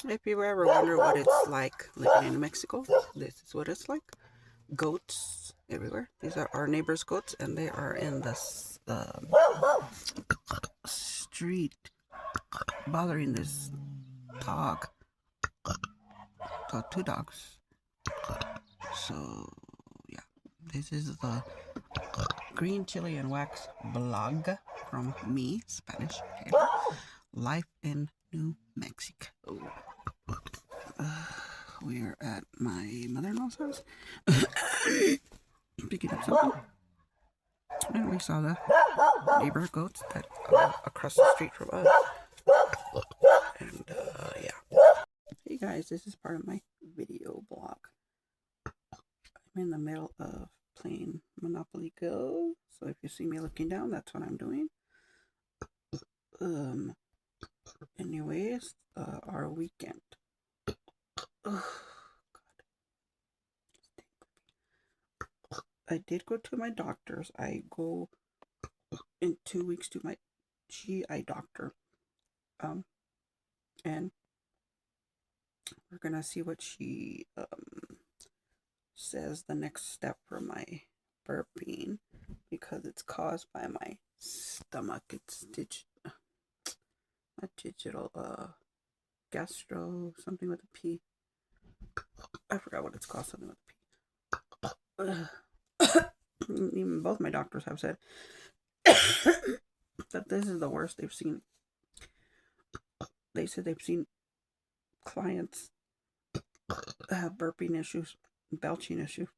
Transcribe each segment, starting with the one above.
If you ever wonder what it's like living in Mexico, this is what it's like. Goats everywhere. These are our neighbors' goats, and they are in this street bothering this dog. So two dogs. So yeah, this is the green chili and wax blog from me, Spanish Taylor. Life in New Mexico. Uh, we're at my mother-in-law's house picking up something, and we saw the neighbor goats that across the street from us. And yeah. Hey guys, this is part of my video blog. I'm in the middle of playing Monopoly Go, so if you see me looking down, that's what I'm doing. Anyways, our weekend. Oh, God. I did go to my doctor's. I go in 2 weeks to my GI doctor. And we're gonna see what she says the next step for my burping, because it's caused by my stomach. It's not digital, gastro, something with a P. I forgot what it's called, something with a P. Even both my doctors have said that this is the worst they've seen. They said they've seen clients have burping issues, belching issues,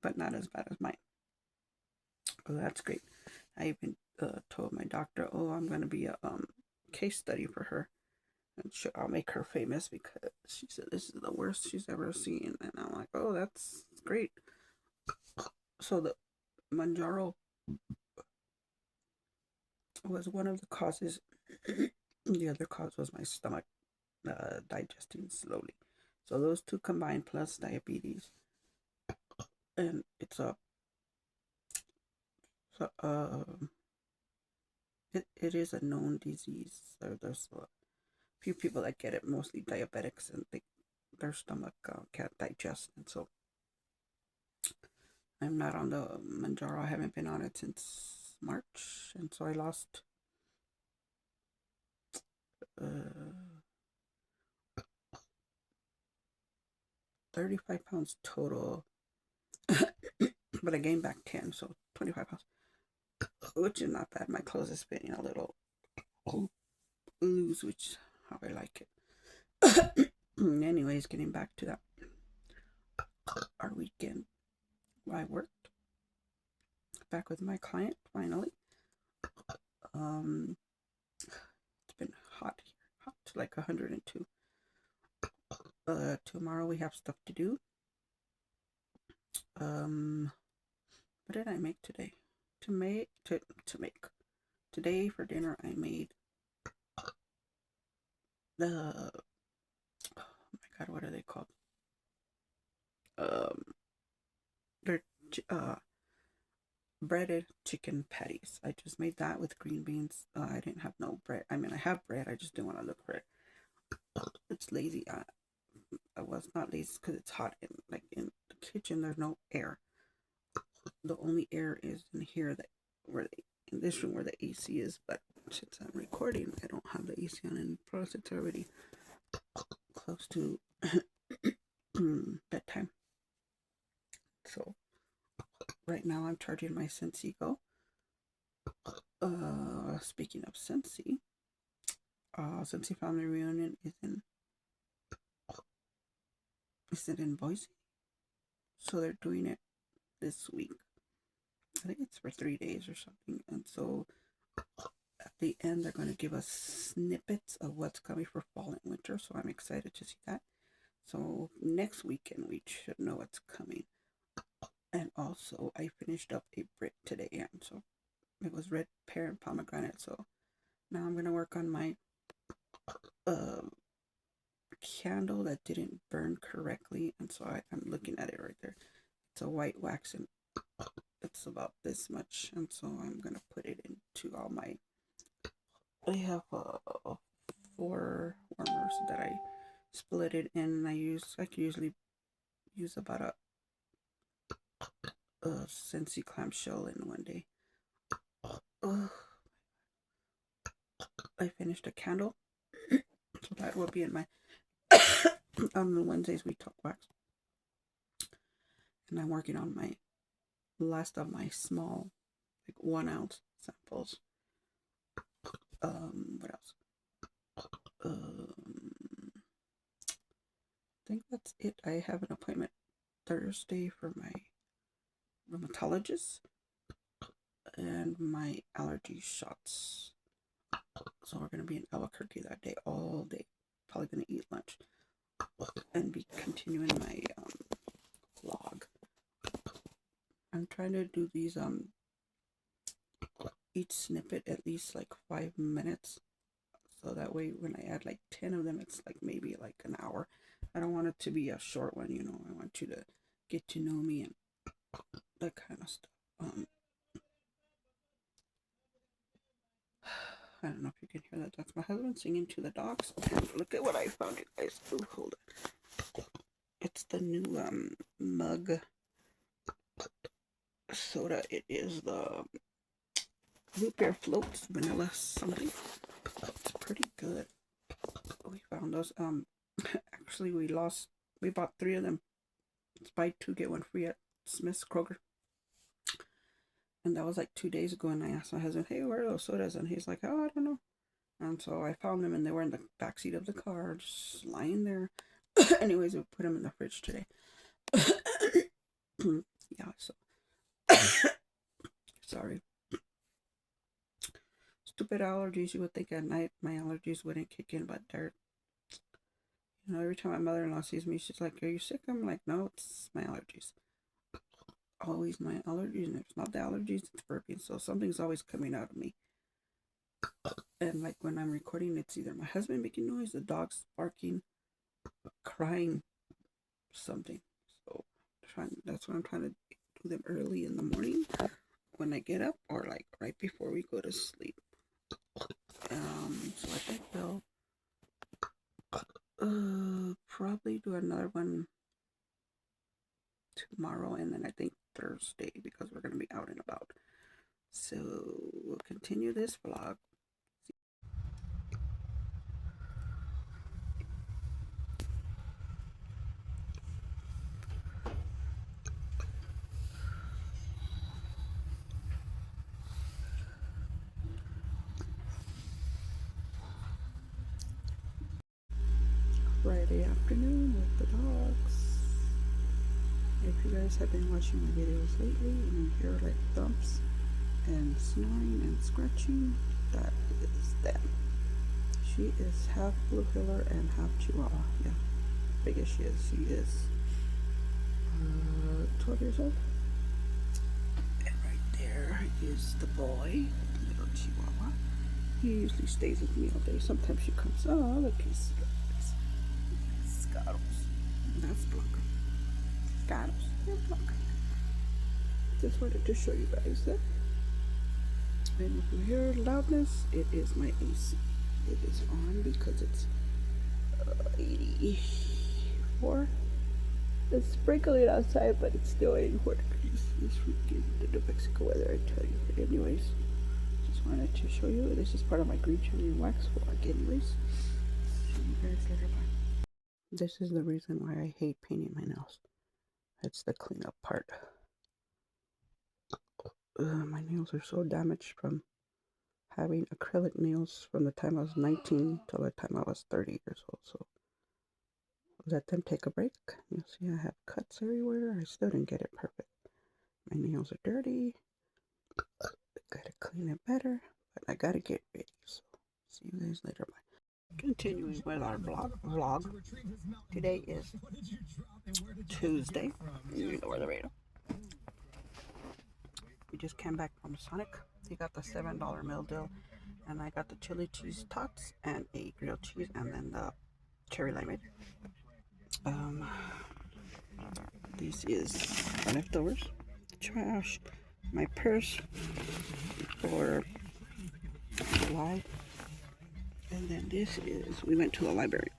but not as bad as mine. Oh, that's great. I even told my doctor, oh, I'm going to be a case study for her. And I'll make her famous, because she said this is the worst she's ever seen. And I'm like, oh, that's great. So the Manjaro was one of the causes. The other cause was my stomach digesting slowly. So those two combined, plus diabetes, and it's a it is a known disease. There's a few people that get it, mostly diabetics, and their stomach can't digest, and so I'm not on the Manjaro. I haven't been on it since March, and so I lost uh, 35 pounds total, but I gained back 10, so 25 pounds, which is not bad. My clothes is fitting a little loose, which is how I like it. Anyways, getting back to that, our weekend, I worked back with my client finally. It's been hot here, hot like 102. Tomorrow we have stuff to do. What did I make today? To make today for dinner, I made the, oh my god, what are they called? They're breaded chicken patties. I just made that with green beans. I didn't have no bread. I mean, I have bread. I just didn't want to look for it. It's lazy. I was not lazy because it's hot. In the kitchen, there's no air. The only air is in here, in this room where the AC is. But since I'm recording, I don't have the AC on, and plus it's already close to bedtime. So right now I'm charging my Sensi Go. Speaking of Sensi, Sensi Family Reunion is in Boise, so they're doing it this week. I think it's for 3 days or something, and so at the end they're going to give us snippets of what's coming for fall and winter. So I'm excited to see that. So next weekend we should know what's coming. And also I finished up a Brit today, and so it was red pear and pomegranate. So now I'm gonna work on my candle that didn't burn correctly, and so I'm looking at it right there. It's a white wax, and it's about this much, and so I'm gonna put it into all my. I have 4 warmers that I split it, and I could usually use about a Scentsy clamshell in one day. I finished a candle, so that will be in my on the Wednesdays we talk wax, and I'm working on my last of my small, like 1 ounce samples. What else? I think that's it. I have an appointment Thursday for my rheumatologist and my allergy shots. So we're going to be in Albuquerque that day, all day. Probably going to eat lunch and be continuing my vlog. I'm trying to do these each snippet at least like 5 minutes, so that way when I add like 10 of them, it's like maybe like an hour. I don't want it to be a short one, you know. I want you to get to know me and that kind of stuff. I don't know if you can hear that. That's my husband singing to the dogs. And look at what I found, you guys. Ooh, hold it. It's the new mug soda. It is the root beer floats vanilla something. It's pretty good. We found those. Actually, we bought 3 of them. It's buy 2 get 1 free at Smith's Kroger. And that was like 2 days ago, and I asked my husband, hey, where are those sodas? And he's like, oh, I don't know. And so I found them, and they were in the backseat of the car, just lying there. Anyways, we put them in the fridge today. Yeah, so. Sorry. Stupid allergies. You would think at night my allergies wouldn't kick in, but they're, you know, every time my mother-in-law sees me, she's like, are you sick? I'm like, no, it's my allergies. Always my allergies, and if it's not the allergies, it's burping. So something's always coming out of me. And like when I'm recording, it's either my husband making noise, the dog's barking, crying, something. So that's what I'm trying to do them early in the morning when I get up, or like right before we go to sleep. So I think we'll probably do another one tomorrow, and then I think Thursday, because we're going to be out and about. So we'll continue this vlog. Friday afternoon with the dogs. If you guys have been watching my videos lately and you hear like thumps and snoring and scratching, that is them. She is half Blue Heeler and half Chihuahua. Yeah, big as she is. She is 12 years old. And right there is the boy, little Chihuahua. He usually stays with me all day. Sometimes she comes. Oh, look, he's Scuttles. That's Blanca. Scuttles. Yeah, Blanca. Just wanted to show you guys that. And if you hear loudness, it is my AC. It is on because it's 84. It's sprinkling outside, but it's still 84 degrees. This freaking New Mexico weather, I tell you. Anyways, just wanted to show you. This is part of my green cherry wax vlog. Anyways, see you guys later. Bye. This is the reason why I hate painting my nails. It's the cleanup part. My nails are so damaged from having acrylic nails from the time I was 19 till the time I was 30 years old. So let them take a break. You'll see I have cuts everywhere. I still didn't get it perfect. My nails are dirty. I gotta clean it better, but I gotta get ready. So see you guys later. Bye. Continuing with our vlog. Today is Tuesday. You know where the radar. We just came back from Sonic. He got the $7 meal deal, and I got the chili cheese tots and a grilled cheese, and then the cherry limeade. This is leftovers, trash, my purse for July, and then this is, we went to the library.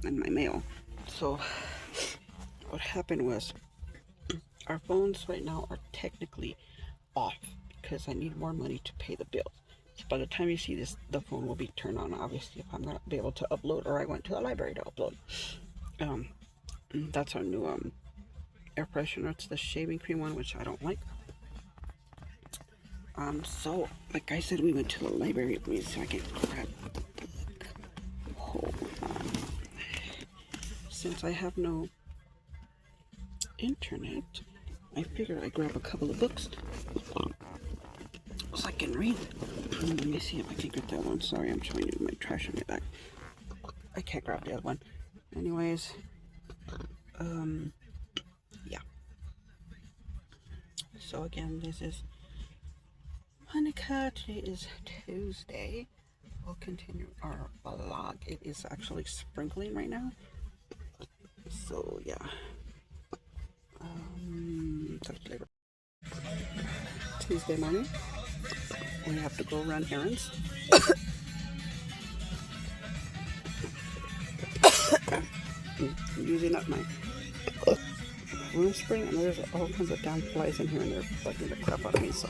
in my mail. So what happened was our phones right now are technically off because I need more money to pay the bills. So by the time you see this, the phone will be turned on, obviously, if I'm going to be able to upload, or I went to the library to upload. That's our new air freshener. It's the shaving cream one, which I don't like. So, like I said, we went to the library with me so I can grab the book. Hold on. Since I have no internet, I figured I'd grab a couple of books so I can read. Let me see if I can get that one. Sorry, I'm showing you my trash in my bag. I can't grab the other one. Anyways, yeah. So again, this is Hanukkah. Today is Tuesday. We'll continue our vlog. It is actually sprinkling right now. So yeah. Tuesday morning. We have to go run errands. I'm using up my room spray, and there's all kinds of damn flies in here, and they're bugging the crap out of me. So